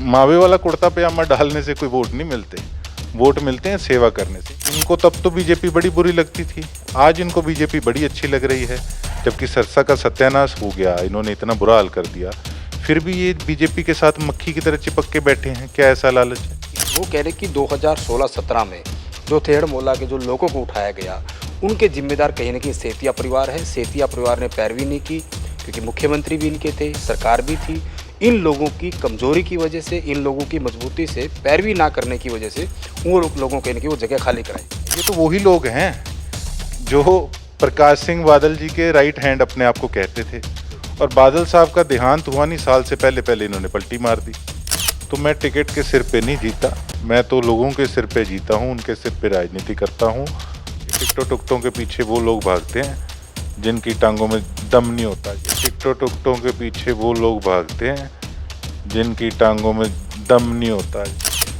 मावे वाला कुर्ता पजामा डालने से कोई वोट नहीं मिलते, वोट मिलते हैं सेवा करने से। इनको तब तो बीजेपी बड़ी बुरी लगती थी, आज इनको बीजेपी बड़ी अच्छी लग रही है। जबकि सिरसा का सत्यानाश हो गया, इन्होंने इतना बुरा हाल कर दिया, फिर भी ये बीजेपी के साथ मक्खी की तरह चिपक के बैठे हैं। क्या ऐसा लालच है? वो कह रहे कि 2016-17 में जो थेड़ मोला के जो लोगों को उठाया गया, उनके जिम्मेदार कहीं ना कहीं सेतिया परिवार है। सेतिया परिवार ने पैरवी नहीं की, क्योंकि मुख्यमंत्री भी इनके थे, सरकार भी थी। इन लोगों की कमजोरी की वजह से, इन लोगों की मजबूती से, पैरवी ना करने की वजह से वो लोगों के वो जगह खाली कराई। ये तो वही लोग हैं जो प्रकाश सिंह बादल जी के राइट हैंड अपने आप को कहते थे, और बादल साहब का देहांत हुआ नहीं साल से पहले पहले इन्होंने पलटी मार दी। तो मैं टिकट के सिर पे नहीं जीता, मैं तो लोगों के सिर पे जीता हूँ, उनके सिर पे राजनीति करता हूँ। टिकटों टुकटों के पीछे वो लोग भागते हैं जिनकी टांगों में दम नहीं होता। टिकटों टुकटों के पीछे वो लोग भागते हैं जिनकी टांगों में दम नहीं होता।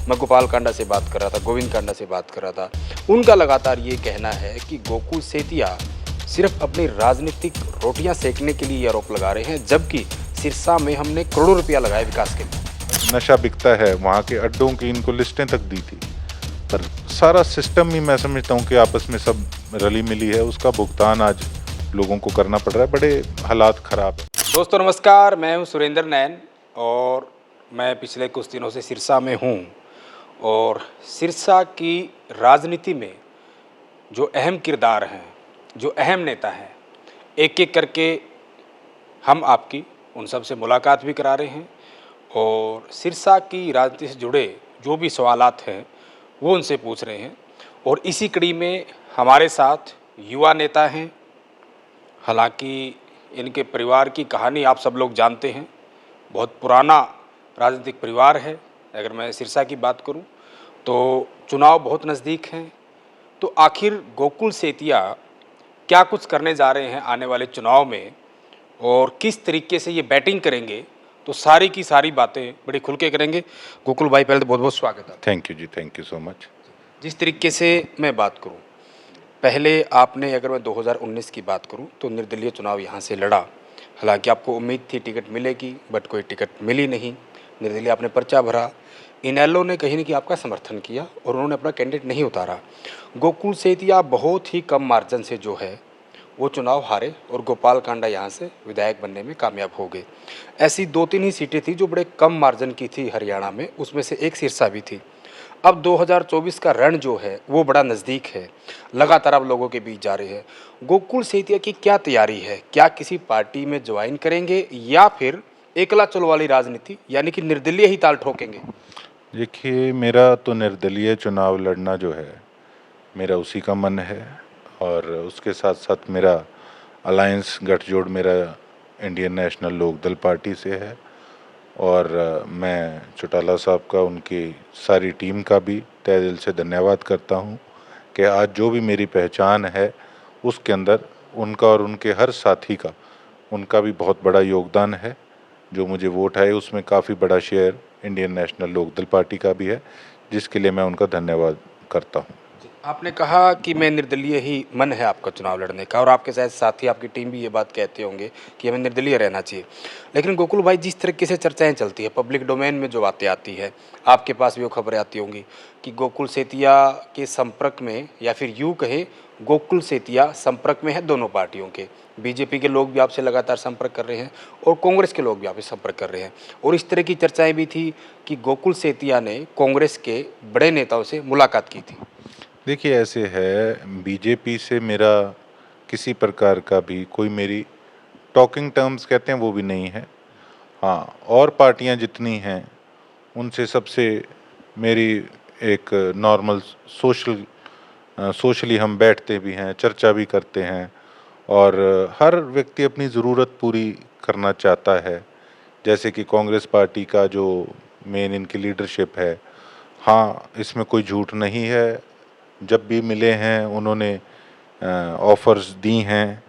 मैं गोपाल कांडा से बात कर रहा था, गोविंद कांडा से बात कर रहा था। उनका लगातार ये कहना है कि गोकुल सेतिया सिर्फ अपनी राजनीतिक रोटियां सेकने के लिए ये आरोप लगा रहे हैं, जबकि सिरसा में हमने करोड़ों रुपया लगाया विकास के लिए। नशा बिकता है, वहाँ के अड्डों की इनको लिस्टें तक दी थी, पर सारा सिस्टम ही मैं समझता हूँ कि आपस में सब रली मिली है, उसका भुगतान आज लोगों को करना पड़ रहा है। बड़े हालात खराब है। दोस्तों नमस्कार, मैं हूं सुरेंद्र नैन और मैं पिछले कुछ दिनों से सिरसा में हूं। और सिरसा की राजनीति में जो अहम किरदार हैं, जो अहम नेता हैं, एक एक करके हम आपकी उन सब से मुलाकात भी करा रहे हैं और सिरसा की राजनीति से जुड़े जो भी सवालात हैं वो उनसे पूछ रहे हैं। और इसी कड़ी में हमारे साथ युवा नेता हैं। हालांकि इनके परिवार की कहानी आप सब लोग जानते हैं, बहुत पुराना राजनीतिक परिवार है। अगर मैं सिरसा की बात करूं तो चुनाव बहुत नज़दीक हैं, तो आखिर गोकुल सेतिया क्या कुछ करने जा रहे हैं आने वाले चुनाव में और किस तरीके से ये बैटिंग करेंगे, तो सारी की सारी बातें बड़ी खुल के करेंगे। गोकुल भाई, पहले तो बहुत बहुत स्वागत है। थैंक यू जी, थैंक यू सो मच। जिस तरीके से मैं बात करूं, पहले आपने, अगर मैं 2019 की बात करूं तो निर्दलीय चुनाव यहाँ से लड़ा। हालांकि आपको उम्मीद थी टिकट मिलेगी, बट कोई टिकट मिली नहीं। निर्दलीय आपने पर्चा भरा, इनेलो ने कहीं न कहीं आपका समर्थन किया और उन्होंने अपना कैंडिडेट नहीं उतारा। गोकुल सेतिया बहुत ही कम मार्जिन से जो है वो चुनाव हारे और गोपाल कांडा यहाँ से विधायक बनने में कामयाब हो गए। ऐसी 2-3 ही सीटें थी जो बड़े कम मार्जिन की थी हरियाणा में, उसमें से एक सिरसा भी थी। अब 2024 का रण जो है वो बड़ा नज़दीक है, लगातार आप लोगों के बीच जा रहे हैं। गोकुल सेतिया की क्या तैयारी है? क्या किसी पार्टी में ज्वाइन करेंगे या फिर एकला चलो वाली राजनीति यानी कि निर्दलीय ही ताल ठोकेंगे? देखिए, मेरा तो निर्दलीय चुनाव लड़ना जो है मेरा उसी का मन है, और उसके साथ साथ मेरा अलायंस गठजोड़ मेरा इंडियन नेशनल लोकदल पार्टी से है। और मैं चौटाला साहब का, उनकी सारी टीम का भी तहे दिल से धन्यवाद करता हूं कि आज जो भी मेरी पहचान है उसके अंदर उनका और उनके हर साथी का, उनका भी बहुत बड़ा योगदान है। जो मुझे वोट आए उसमें काफ़ी बड़ा share Indian National Lokdal party का भी है, जिसके लिए मैं उनका धन्यवाद करता हूं। आपने कहा कि मैं निर्दलीय ही मन है आपका चुनाव लड़ने का, और आपके साथ साथी, आपकी टीम भी ये बात कहते होंगे कि हमें निर्दलीय रहना चाहिए। लेकिन गोकुल भाई, जिस तरीके से चर्चाएं चलती है, पब्लिक डोमेन में जो बातें आती है, आपके पास भी वो खबरें आती होंगी कि गोकुल सेतिया के संपर्क में, या फिर यूँ कहें गोकुल सेतिया संपर्क में है दोनों पार्टियों के। बीजेपी के लोग भी आपसे लगातार संपर्क कर रहे हैं और कांग्रेस के लोग भी आपसे संपर्क कर रहे हैं। और इस तरह की चर्चाएँ भी थी कि गोकुल सेतिया ने कांग्रेस के बड़े नेताओं से मुलाकात की थी। देखिए, ऐसे है, बीजेपी से मेरा किसी प्रकार का भी कोई, मेरी टॉकिंग टर्म्स कहते हैं वो भी नहीं है। हाँ, और पार्टियां जितनी हैं उनसे सबसे मेरी एक नॉर्मल सोशली हम बैठते भी हैं, चर्चा भी करते हैं, और हर व्यक्ति अपनी ज़रूरत पूरी करना चाहता है। जैसे कि कांग्रेस पार्टी का जो मेन इनकी लीडरशिप है, हाँ, इसमें कोई झूठ नहीं है, जब भी मिले हैं उन्होंने ऑफ़र्स दी हैं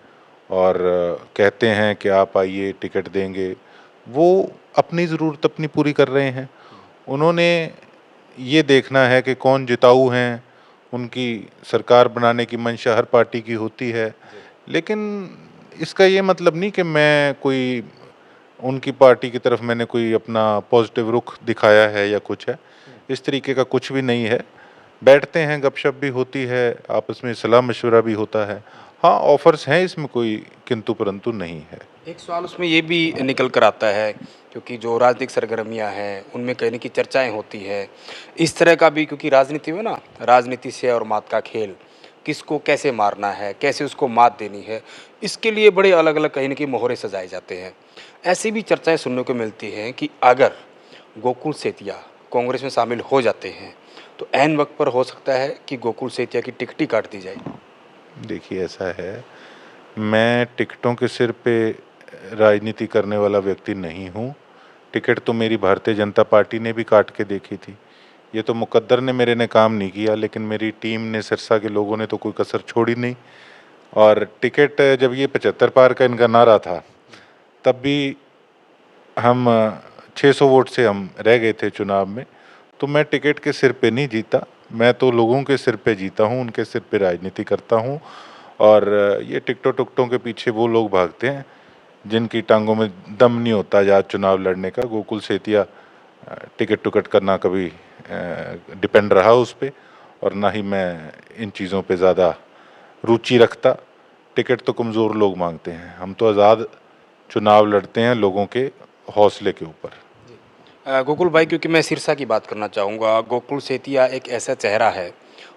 और कहते हैं कि आप आइए, टिकट देंगे। वो अपनी ज़रूरत अपनी पूरी कर रहे हैं। उन्होंने ये देखना है कि कौन जिताऊ हैं, उनकी सरकार बनाने की मंशा हर पार्टी की होती है। लेकिन इसका ये मतलब नहीं कि मैं कोई उनकी पार्टी की तरफ मैंने कोई अपना पॉजिटिव रुख दिखाया है या कुछ है, इस तरीके का कुछ भी नहीं है। बैठते हैं, गपशप भी होती है, आपस में सलाह मशवरा भी होता है। हाँ, ऑफ़र्स हैं, इसमें कोई किंतु परंतु नहीं है। एक सवाल उसमें ये भी निकल कर आता है, क्योंकि जो राजनीतिक सरगर्मियाँ हैं उनमें कहीं न कहीं चर्चाएँ होती है। इस तरह का भी, क्योंकि राजनीति में ना, राजनीति से और मात का खेल, किसको कैसे मारना है, कैसे उसको मात देनी है, इसके लिए बड़े अलग-अलग कहीं न कहीं मोहरे सजाए जाते हैं। ऐसी भी चर्चाएँ सुनने को मिलती हैं कि अगर गोकुल सेतिया कांग्रेस में शामिल हो जाते हैं, तो ऐन वक़्त पर हो सकता है कि गोकुल सेतिया की टिकट ही काट दी जाए। देखिए, ऐसा है, मैं टिकटों के सिर पे राजनीति करने वाला व्यक्ति नहीं हूँ। टिकट तो मेरी भारतीय जनता पार्टी ने भी काट के देखी थी। ये तो मुकद्दर ने मेरे ने काम नहीं किया, लेकिन मेरी टीम ने, सिरसा के लोगों ने तो कोई कसर छोड़ी नहीं। और टिकट जब ये 75 पार का इनका नारा था, तब भी हम 600 वोट से हम रह गए थे चुनाव में। तो मैं टिकट के सिर पे नहीं जीता, मैं तो लोगों के सिर पे जीता हूँ, उनके सिर पे राजनीति करता हूँ। और ये टिकटों-टुकटों के पीछे वो लोग भागते हैं, जिनकी टाँगों में दम नहीं होता आज चुनाव लड़ने का। गोकुल सेतिया टिकट-टुकट का ना कभी डिपेंड रहा उस पे, और ना ही मैं इन चीज़ों पे ज़्यादा रुचि रखता। टिकट तो कमज़ोर लोग माँगते हैं, हम तो आज़ाद चुनाव लड़ते हैं लोगों के हौसले के ऊपर। गोकुल भाई, क्योंकि मैं सिरसा की बात करना चाहूँगा, गोकुल सेतिया एक ऐसा चेहरा है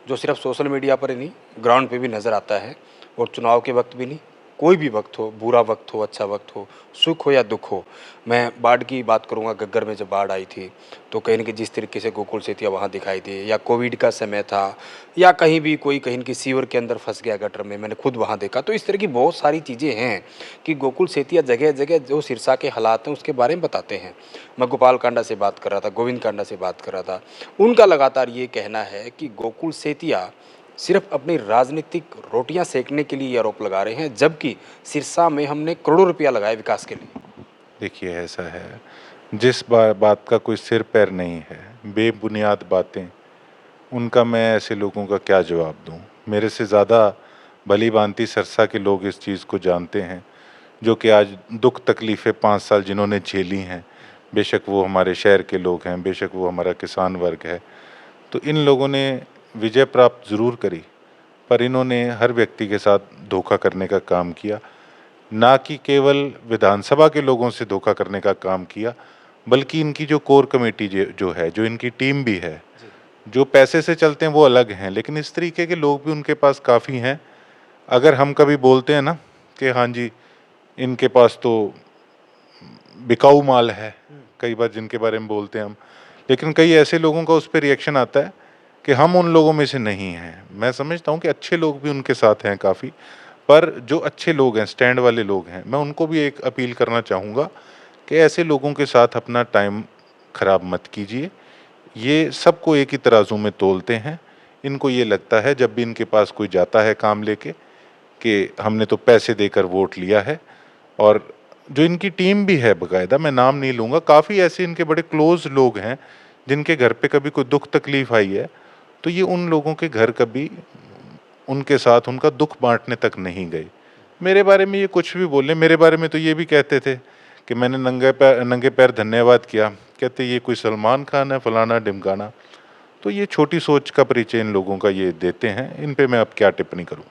जो सिर्फ सोशल मीडिया पर ही नहीं, ग्राउंड पे भी नज़र आता है, और चुनाव के वक्त भी नहीं, कोई भी वक्त हो, बुरा वक्त हो, अच्छा वक्त हो, सुख हो या दुख हो। मैं बाढ़ की बात करूँगा, घग्गर में जब बाढ़ आई थी, तो कहीं न कहीं जिस तरीके से गोकुल सेतिया वहाँ दिखाई दिए, या कोविड का समय था, या कहीं भी कोई कहीं की सीवर के अंदर फंस गया गटर में, मैंने खुद वहाँ देखा। तो इस तरह की बहुत सारी चीज़ें हैं कि गोकुल सेतिया जगह जगह जो सिरसा के हालात हैं उसके बारे में बताते हैं। मैं गोपाल कांडा से बात कर रहा था, गोविंद कांडा से बात कर रहा था। उनका लगातार ये कहना है कि गोकुल सेतिया सिर्फ अपनी राजनीतिक रोटियां सेकने के लिए ये आरोप लगा रहे हैं, जबकि सिरसा में हमने करोड़ों रुपया लगाया विकास के लिए। देखिए, ऐसा है, जिस बात का कोई सिर पैर नहीं है, बेबुनियाद बातें, उनका मैं ऐसे लोगों का क्या जवाब दूं। मेरे से ज़्यादा भली-भांति सिरसा के लोग इस चीज़ को जानते हैं, जो कि आज दुख तकलीफ़ें 5 साल जिन्होंने झेली हैं, बेशक वो हमारे शहर के लोग हैं, बेशक वो हमारा किसान वर्ग है। तो इन लोगों ने विजय प्राप्त ज़रूर करी, पर इन्होंने हर व्यक्ति के साथ धोखा करने का काम किया। ना कि केवल विधानसभा के लोगों से धोखा करने का काम किया, बल्कि इनकी जो कोर कमेटी जो है, जो इनकी टीम भी है, जो पैसे से चलते हैं वो अलग हैं, लेकिन इस तरीके के लोग भी उनके पास काफ़ी हैं। अगर हम कभी बोलते हैं ना कि हाँ जी, इनके पास तो बिकाऊ माल है, कई बार जिनके बारे में बोलते हैं हम, लेकिन कई ऐसे लोगों का उस पे रिएक्शन आता है कि हम उन लोगों में से नहीं हैं। मैं समझता हूँ कि अच्छे लोग भी उनके साथ हैं काफ़ी, पर जो अच्छे लोग हैं, स्टैंड वाले लोग हैं, मैं उनको भी एक अपील करना चाहूँगा कि ऐसे लोगों के साथ अपना टाइम खराब मत कीजिए। ये सबको एक ही तराजू में तोलते हैं। इनको ये लगता है जब भी इनके पास कोई जाता है काम लेके कि हमने तो पैसे देकर वोट लिया है। और जो इनकी टीम भी है बकायदा, मैं नाम नहीं लूँगा, काफ़ी ऐसे इनके बड़े क्लोज़ लोग हैं, जिनके घर पे कभी कोई दुःख तकलीफ़ आई है, तो ये उन लोगों के घर कभी उनके साथ उनका दुःख बाँटने तक नहीं गए। मेरे बारे में ये कुछ भी बोलें, मेरे बारे में तो ये भी कहते थे कि मैंने नंगे पैर धन्यवाद किया। कहते ये कोई सलमान खान है, फलाना-ढिमकाना। तो ये छोटी सोच का परिचय इन लोगों का ये देते हैं, इन पे मैं अब क्या टिप्पणी करूँ?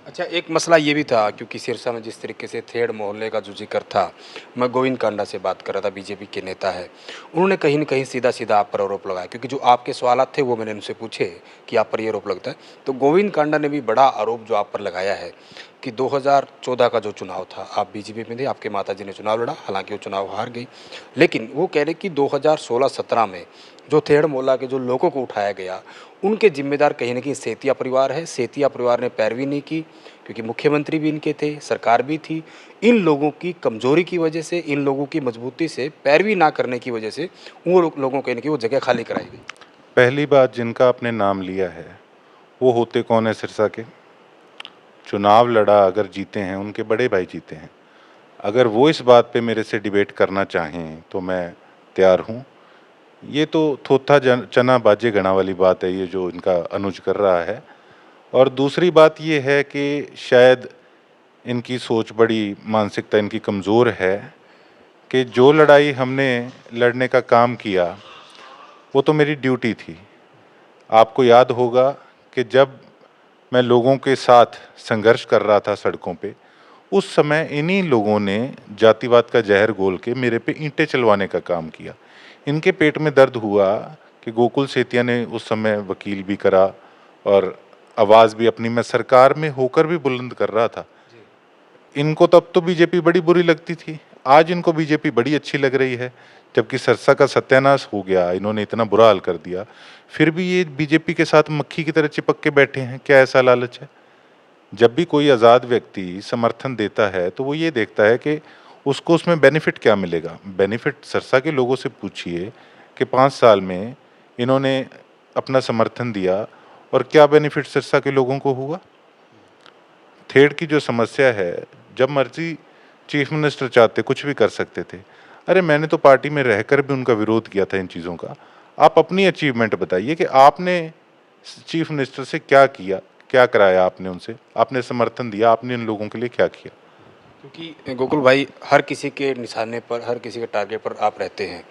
अच्छा, एक मसला ये भी था, क्योंकि सिरसा में जिस तरीके से थेड़ मोहल्ले का जो जिक्र था, मैं गोविंद कांडा से बात कर रहा था, बीजेपी के नेता है। उन्होंने कहीं न कहीं सीधा-सीधा आप पर आरोप लगाया, क्योंकि जो आपके सवालात थे वो मैंने उनसे पूछे कि आप पर ये आरोप लगता है। तो गोविंद कांडा ने भी बड़ा आरोप जो आप पर लगाया है कि 2014 का जो चुनाव था, आप बीजेपी में थे, आपके माताजी ने चुनाव लड़ा, हालाँकि वो चुनाव हार गई। लेकिन वो कह रहे कि 2016-17 में जो थेड़ मोहल्ला के जो लोगों को उठाया गया, उनके ज़िम्मेदार कहीं न कहीं सेतिया परिवार है। सेतिया परिवार ने पैरवी नहीं की, क्योंकि मुख्यमंत्री भी इनके थे, सरकार भी थी। इन लोगों की कमज़ोरी की वजह से, इन लोगों की मजबूती से, पैरवी ना करने की वजह से वो लोगों को कहीं न कहीं वो जगह खाली कराई गई। पहली बात, जिनका आपने नाम लिया है, वो होते कौन है सिरसा के? चुनाव लड़ा, अगर जीते हैं, उनके बड़े भाई जीते हैं। अगर वो इस बात पे मेरे से डिबेट करना चाहें, तो मैं तैयार हूँ। ये तो थोथा चना बाजे गणा वाली बात है, ये जो इनका अनुज कर रहा है। और दूसरी बात ये है कि शायद इनकी सोच बड़ी, मानसिकता इनकी कमज़ोर है कि जो लड़ाई हमने लड़ने का काम किया वो तो मेरी ड्यूटी थी। आपको याद होगा कि जब मैं लोगों के साथ संघर्ष कर रहा था सड़कों पे, उस समय इन्हीं लोगों ने जातिवाद का जहर घोल के मेरे पे ईंटें चलवाने का काम किया। इनके पेट में दर्द हुआ कि गोकुल सेतिया ने उस समय वकील भी करा और आवाज़ भी अपनी मैं सरकार में होकर भी बुलंद कर रहा था। इनको तब तो बीजेपी बड़ी बुरी लगती थी, आज इनको बीजेपी बड़ी अच्छी लग रही है। जबकि सिरसा का सत्यानाश हो गया, इन्होंने इतना बुरा हाल कर दिया, फिर भी ये बीजेपी के साथ मक्खी की तरह चिपक के बैठे हैं। क्या ऐसा लालच है? जब भी कोई आज़ाद व्यक्ति समर्थन देता है तो वो ये देखता है कि उसको उसमें बेनिफिट क्या मिलेगा। बेनिफिट सिरसा के लोगों से पूछिए कि 5 साल में इन्होंने अपना समर्थन दिया और क्या बेनिफिट सिरसा के लोगों को हुआ। थेड़ की जो समस्या है, जब मर्जी चीफ मिनिस्टर चाहते कुछ भी कर सकते थे। अरे मैंने तो पार्टी में रहकर भी उनका विरोध किया था इन चीज़ों का। आप अपनी अचीवमेंट बताइए कि आपने चीफ मिनिस्टर से क्या किया, क्या कराया आपने उनसे, आपने समर्थन दिया, आपने इन लोगों के लिए क्या किया। क्योंकि गोकुल भाई हर किसी के निशाने पर, हर किसी के टारगेट पर आप रहते हैं।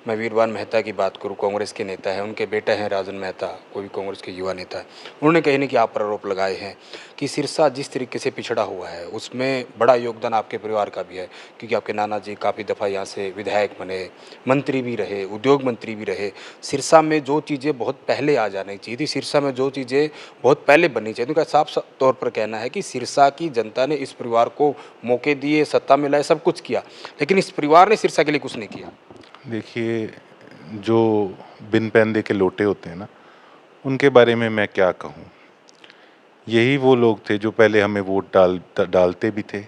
मैं वीरवान मेहता की बात करूं, कांग्रेस के नेता हैं, उनके बेटे हैं राजन मेहता, वो भी कांग्रेस के युवा नेता है। उन्होंने कहीं न कहीं आप पर आरोप लगाए हैं कि सिरसा जिस तरीके से पिछड़ा हुआ है उसमें बड़ा योगदान आपके परिवार का भी है, क्योंकि आपके नाना जी काफ़ी दफ़ा यहाँ से विधायक बने, मंत्री भी रहे, उद्योग मंत्री भी रहे। सिरसा में जो चीज़ें बहुत पहले आ जानी चाहिए थी, सिरसा में जो चीज़ें बहुत पहले बननी चाहिए, उनका साफ तौर पर कहना है कि सिरसा की जनता ने इस परिवार को मौके दिए, सत्ता में लाए, सब कुछ किया, लेकिन इस परिवार ने सिरसा के लिए कुछ नहीं किया। देखिए, जो बिन पैंदे के लोटे होते हैं ना, उनके बारे में मैं क्या कहूँ। यही वो लोग थे जो पहले हमें वोट डालते भी थे।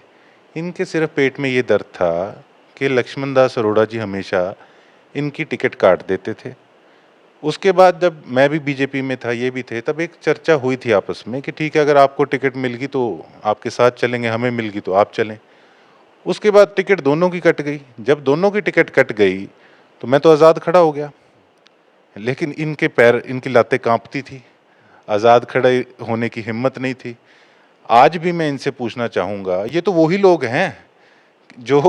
इनके सिर्फ पेट में ये दर्द था कि लक्ष्मण दास अरोड़ा जी हमेशा इनकी टिकट काट देते थे। उसके बाद जब मैं भी बीजेपी में था, ये भी थे, तब एक चर्चा हुई थी आपस में कि ठीक है, अगर आपको टिकट मिल गई तो आपके साथ चलेंगे, हमें मिल गई तो आप चलें। उसके बाद टिकट दोनों की कट गई। जब दोनों की टिकट कट गई तो मैं तो आज़ाद खड़ा हो गया, लेकिन इनके पैर, इनकी लातें कांपती थी, आज़ाद खड़े होने की हिम्मत नहीं थी। आज भी मैं इनसे पूछना चाहूँगा, ये तो वही लोग हैं जो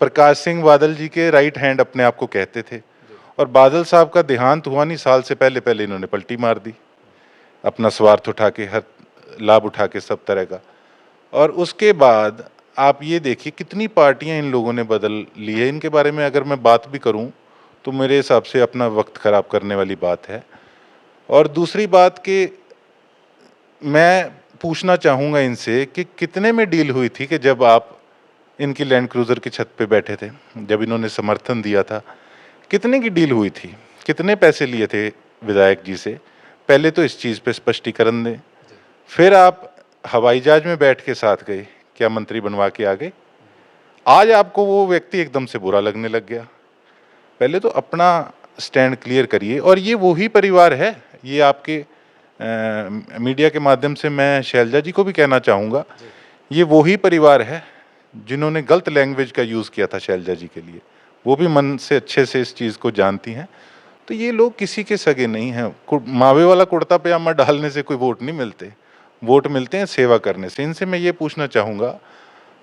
प्रकाश सिंह बादल जी के राइट हैंड अपने आप को कहते थे, और बादल साहब का देहांत हुआ नहीं, साल से पहले पहले इन्होंने पलटी मार दी, अपना स्वार्थ उठा के, हर लाभ उठा के सब तरह का। और उसके बाद आप ये देखिए कितनी पार्टियां इन लोगों ने बदल ली है। इनके बारे में अगर मैं बात भी करूं तो मेरे हिसाब से अपना वक्त खराब करने वाली बात है। और दूसरी बात कि मैं पूछना चाहूँगा इनसे कि कितने में डील हुई थी कि जब आप इनकी लैंड क्रूज़र की छत पे बैठे थे, जब इन्होंने समर्थन दिया था, कितने की डील हुई थी, कितने पैसे लिए थे विधायक जी से? पहले तो इस चीज़ पे स्पष्टीकरण दें। फिर आप हवाई जहाज में बैठ के साथ गए, क्या मंत्री बनवा के आ गए? आज आपको वो व्यक्ति एकदम से बुरा लगने लग गया। पहले तो अपना स्टैंड क्लियर करिए। और ये वही परिवार है, ये आपके मीडिया के माध्यम से मैं शैलजा जी को भी कहना चाहूँगा, ये वही परिवार है जिन्होंने गलत लैंग्वेज का यूज़ किया था शैलजा जी के लिए। वो भी मन से अच्छे से इस चीज़ को जानती हैं। तो ये लोग किसी के सगे नहीं हैं। मावे वाला कुर्ता पजामा डालने से कोई वोट नहीं मिलते, वोट मिलते हैं सेवा करने से। इनसे मैं ये पूछना चाहूँगा,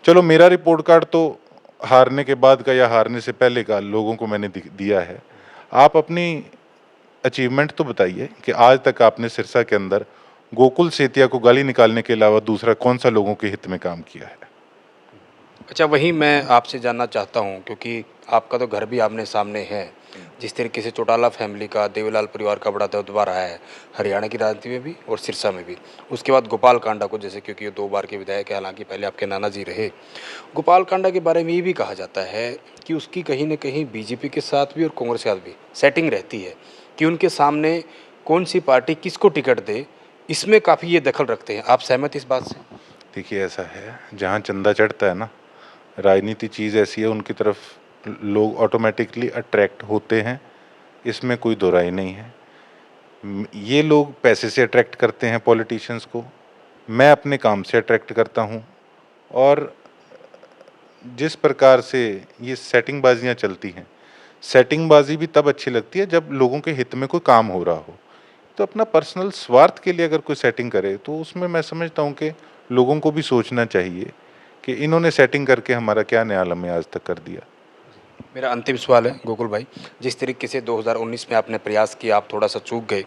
चलो मेरा रिपोर्ट कार्ड तो हारने के बाद का या हारने से पहले का लोगों को मैंने दिया है, आप अपनी अचीवमेंट तो बताइए कि आज तक आपने सिरसा के अंदर गोकुल सेतिया को गाली निकालने के अलावा दूसरा कौन सा लोगों के हित में काम किया है। अच्छा, वही मैं आपसे जानना चाहता हूँ, क्योंकि आपका तो घर भी आमने सामने है। जिस तरीके से चौटाला फैमिली का, देवीलाल परिवार का बड़ा दबदबा रहा है हरियाणा की राजनीति में भी और सिरसा में भी। उसके बाद गोपाल कांडा को, जैसे क्योंकि ये 2 बार के विधायक है, हालांकि पहले आपके नाना जी रहे। गोपाल कांडा के बारे में ये भी कहा जाता है कि उसकी कहीं न कहीं बीजेपी के साथ भी और कांग्रेस के साथ भी सेटिंग रहती है कि उनके सामने कौन सी पार्टी किसको टिकट दे, इसमें काफ़ी ये दखल रखते हैं। आप सहमत इस बात से? देखिए, ऐसा है, जहाँ चंदा चढ़ता है ना, राजनीति चीज़ ऐसी है, उनकी तरफ लोग ऑटोमेटिकली अट्रैक्ट होते हैं, इसमें कोई दो राय नहीं है। ये लोग पैसे से अट्रैक्ट करते हैं पॉलिटिशियंस को, मैं अपने काम से अट्रैक्ट करता हूँ। और जिस प्रकार से ये सेटिंगबाजियाँ चलती हैं, सेटिंगबाजी भी तब अच्छी लगती है जब लोगों के हित में कोई काम हो रहा हो। तो अपना पर्सनल स्वार्थ के लिए अगर कोई सेटिंग करे तो उसमें मैं समझता हूँ कि लोगों को भी सोचना चाहिए कि इन्होंने सेटिंग करके हमारा क्या न्याय हमें आज तक कर दिया। मेरा अंतिम सवाल है गोकुल भाई, जिस तरीके से 2019 में आपने प्रयास किया, आप थोड़ा सा चूक गए,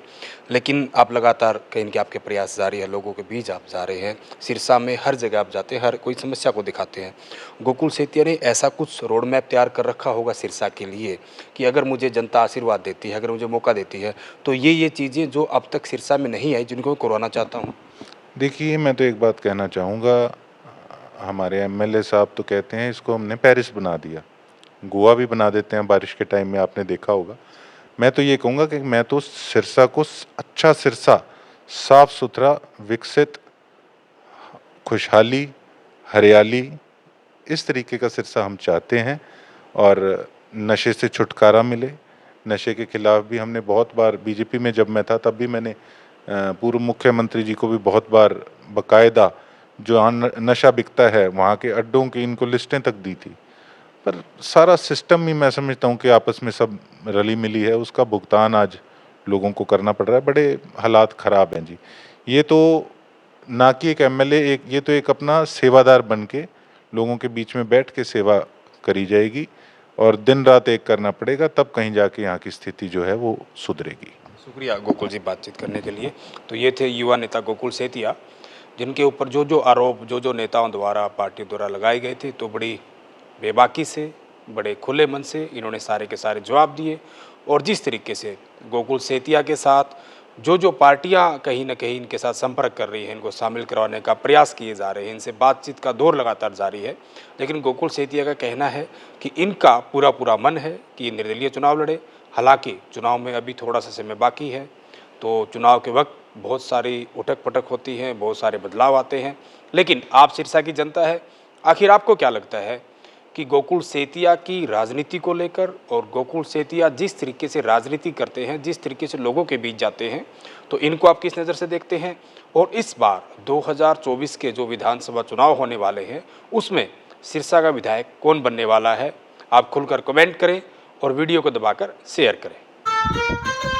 लेकिन आप लगातार कहीं न कहीं आपके प्रयास जारी है, लोगों के बीच आप जा रहे हैं, सिरसा में हर जगह आप जाते हैं, हर कोई समस्या को दिखाते हैं। गोकुल सेतिया ने ऐसा कुछ रोड मैप तैयार कर रखा होगा सिरसा के लिए कि अगर मुझे जनता आशीर्वाद देती है, अगर मुझे मौका देती है, तो ये चीज़ें जो अब तक सिरसा में नहीं आई, जिनको मैं करवाना चाहता हूँ। देखिए, मैं तो एक बात कहना चाहूँगा, हमारे एमएलए साहब तो कहते हैं इसको हमने पेरिस बना दिया। गोवा भी बना देते हैं बारिश के टाइम में, आपने देखा होगा। मैं तो ये कहूँगा कि मैं तो सिरसा को अच्छा सिरसा, साफ-सुथरा, विकसित, खुशहाली, हरियाली, इस तरीके का सिरसा हम चाहते हैं और नशे से छुटकारा मिले। नशे के खिलाफ भी हमने बहुत बार, बीजेपी में जब मैं था तब भी मैंने पूर्व मुख्यमंत्री जी को भी बहुत बार बाकायदा जो नशा बिकता है वहाँ के अड्डों की इनको लिस्टें तक दी थी। पर सारा सिस्टम ही मैं समझता हूँ कि आपस में सब रली मिली है, उसका भुगतान आज लोगों को करना पड़ रहा है। बड़े हालात ख़राब हैं जी। ये तो ना कि एक एमएलए, एक ये तो एक अपना सेवादार बन के लोगों के बीच में बैठ के सेवा करी जाएगी और दिन रात एक करना पड़ेगा, तब कहीं जाके यहाँ की स्थिति जो है वो सुधरेगी। शुक्रिया गोकुल जी बातचीत करने के लिए। तो ये थे युवा नेता गोकुल सेतिया, जिनके ऊपर जो आरोप जो नेताओं द्वारा, पार्टी द्वारा लगाए गए थे, तो बड़ी बेबाकी से, बड़े खुले मन से इन्होंने सारे के सारे जवाब दिए। और जिस तरीके से गोकुल सेतिया के साथ जो पार्टियां कहीं न कहीं इनके साथ संपर्क कर रही हैं, इनको शामिल करवाने का प्रयास किए जा रहे हैं, इनसे बातचीत का दौर लगातार जारी है। लेकिन गोकुल सेतिया का कहना है कि इनका पूरा मन है कि निर्दलीय चुनाव लड़े। हालांकि चुनाव में अभी थोड़ा सा समय बाकी है, तो चुनाव के वक्त बहुत सारी उठक-पटक होती है, बहुत सारे बदलाव आते हैं। लेकिन आप सिरसा की जनता है, आखिर आपको क्या लगता है कि गोकुल सेतिया की राजनीति को लेकर, और गोकुल सेतिया जिस तरीके से राजनीति करते हैं, जिस तरीके से लोगों के बीच जाते हैं, तो इनको आप किस नज़र से देखते हैं? और इस बार 2024 के जो विधानसभा चुनाव होने वाले हैं, उसमें सिरसा का विधायक कौन बनने वाला है? आप खुलकर कमेंट करें और वीडियो को दबाकर शेयर करें।